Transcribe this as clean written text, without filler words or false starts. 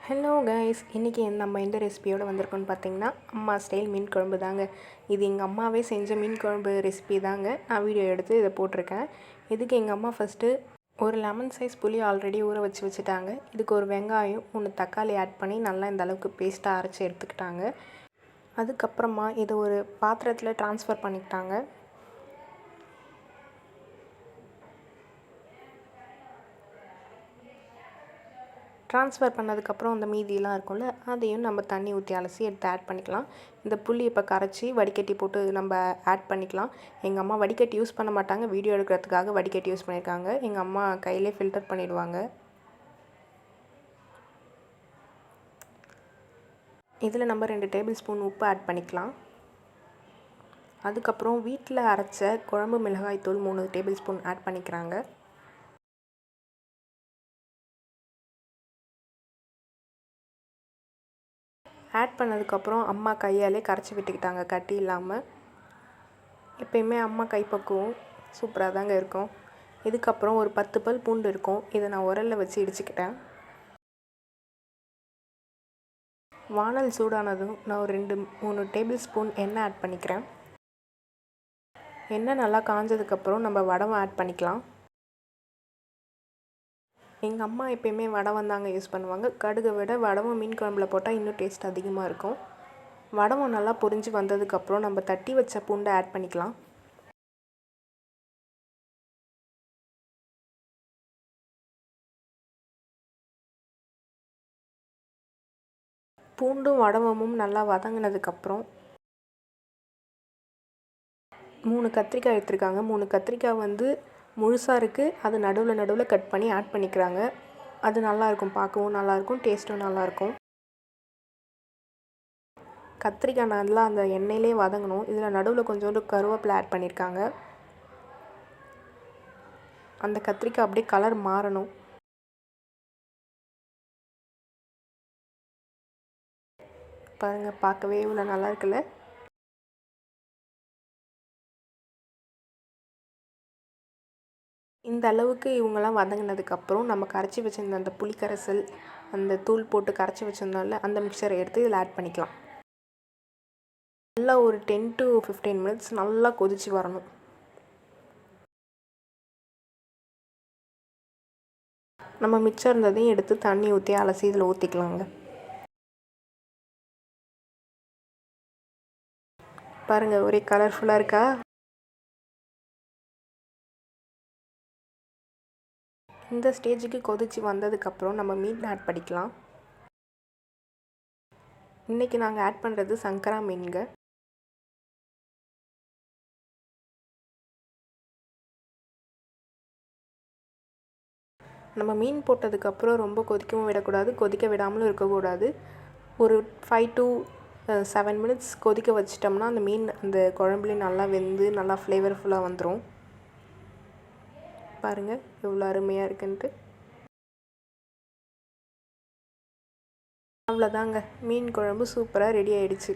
Hello guys, இன்றைக்கி நம்ம எந்த ரெசிபியோடு வந்திருக்கோன்னு பார்த்தீங்கன்னா அம்மா ஸ்டைல் மீன் குழம்பு தாங்க. இது எங்கள் அம்மாவே செஞ்ச மீன் குழம்பு ரெசிபி தாங்க. நான் வீடியோ எடுத்து இதை போட்டிருக்கேன். இதுக்கு எங்கள் அம்மா ஃபஸ்ட்டு ஒரு லெமன் சைஸ் புளி ஆல்ரெடி ஊற வச்சுட்டாங்க. இதுக்கு ஒரு வெங்காயம் 3 தக்காளி ஆட் பண்ணி நல்லா இந்த அளவுக்கு பேஸ்ட்டாக அரைச்சி எடுத்துக்கிட்டாங்க. அதுக்கப்புறமா இதை ஒரு பாத்திரத்தில் ட்ரான்ஸ்ஃபர் பண்ணிக்கிட்டாங்க. ட்ரான்ஸ்ஃபர் பண்ணதுக்கப்புறம் அந்த மீதியெலாம் இருக்கும்ல, அதையும் நம்ம தண்ணி ஊற்றி அலசி எடுத்து ஆட் பண்ணிக்கலாம். இந்த புளி இப்போ கரைச்சி வடிகட்டி போட்டு நம்ம ஆட் பண்ணிக்கலாம். எங்கள் அம்மா வடிகட்டி யூஸ் பண்ண மாட்டாங்க, வீடியோ எடுக்கிறதுக்காக வடிகட்டி யூஸ் பண்ணியிருக்காங்க. எங்கள் அம்மா கையிலே ஃபில்டர் பண்ணிடுவாங்க. இதில் நம்ம 2 டேபிள் ஸ்பூன் உப்பு ஆட் பண்ணிக்கலாம். அதுக்கப்புறம் வீட்டில் அரைச்ச குழம்பு மிளகாய் தூள் 3 டேபிள் ஸ்பூன் ஆட் பண்ணிக்கிறாங்க. ஆட் பண்ணதுக்கப்புறம் அம்மா கையாலே கரைச்சி விட்டுக்கிட்டாங்க, கட்டி இல்லாமல். எப்பயுமே அம்மா கைப்பக்குவம் சூப்பராக தாங்க இருக்கும். இதுக்கப்புறம் ஒரு 10 பல் பூண்டு இருக்கும். இதை நான் உரலில் வச்சு இடிச்சுக்கிட்டேன். வானல் சூடானதும் நான் ஒரு 2-3 டேபிள் ஸ்பூன் எண்ணெய் ஆட் பண்ணிக்கிறேன். எண்ணெய் நல்லா காஞ்சதுக்கப்புறம் நம்ம வடகம் ஆட் பண்ணிக்கலாம். எங்கள் அம்மா எப்பயுமே வடகம் தாங்க யூஸ் பண்ணுவாங்க. கடுகை விட வடகம் மீன் குழம்புல போட்டால் இன்னும் டேஸ்ட் அதிகமாக இருக்கும். வடகம் நல்லா பொரிஞ்சு வந்ததுக்கப்புறம் நம்ம தட்டி வச்ச பூண்டை ஆட் பண்ணிக்கலாம். பூண்டும் வடகமும் நல்லா வதங்கினதுக்கப்புறம் 3 கத்திரிக்காய் எடுத்துருக்காங்க. 3 கத்திரிக்காய் முழுசாக இருக்குது. அது நடுவில் கட் பண்ணி ஆட் பண்ணிக்கிறாங்க. அது நல்லாயிருக்கும், பார்க்கவும் நல்லாயிருக்கும், டேஸ்ட்டும் நல்லாயிருக்கும். கத்திரிக்காய் நல்லா அந்த எண்ணெயிலே வதங்கணும். இதில் நடுவில் கொஞ்சோண்டு கருவேப்பிலை ஆட் பண்ணியிருக்காங்க. அந்த கத்திரிக்காய் அப்படியே கலர் மாறணும். பாருங்கள், பார்க்கவே இவ்வளோ நல்லா இருக்குல்ல. இந்த அளவுக்கு இவங்கெல்லாம் வதங்கினதுக்கப்புறம் நம்ம கரைச்சி வச்சுருந்த அந்த புளி கரைசல், அந்த தூள் போட்டு கரைச்சி வச்சுருந்தோம்ல, அந்த மிக்சரை எடுத்து இதில் ஆட் பண்ணிக்கலாம். நல்லா ஒரு 10 to 15 மினிட்ஸ் நல்லா கொதித்து வரணும். நம்ம மிச்சம் இருந்ததையும் எடுத்து தண்ணி ஊற்றி அலசி இதில் ஊற்றிக்கலாங்க. பாருங்கள், ஒரே கலர்ஃபுல்லாக இருக்கா? இந்த ஸ்டேஜுக்கு கொதித்து வந்ததுக்கப்புறம் நம்ம மீன் ஆட் பண்ணிக்கலாம். இன்றைக்கி நாங்கள் ஆட் பண்ணுறது சங்கரா மீனுங்க. நம்ம மீன் போட்டதுக்கப்புறம் ரொம்ப கொதிக்கவும் விடக்கூடாது, கொதிக்க விடாமலும் இருக்கக்கூடாது. ஒரு 5 to 7 மினிட்ஸ் கொதிக்க வச்சிட்டோம்னா அந்த மீன் அந்த குழம்புலேயும் நல்லா வெந்து நல்லா ஃப்ளேவர்ஃபுல்லாக வந்துடும். பாருங்கள் எவ்வளோ அருமையாக இருக்குன்ட்டு. அவ்வளோதாங்க, மீன் குழம்பு சூப்பராக ரெடி ஆகிடுச்சு.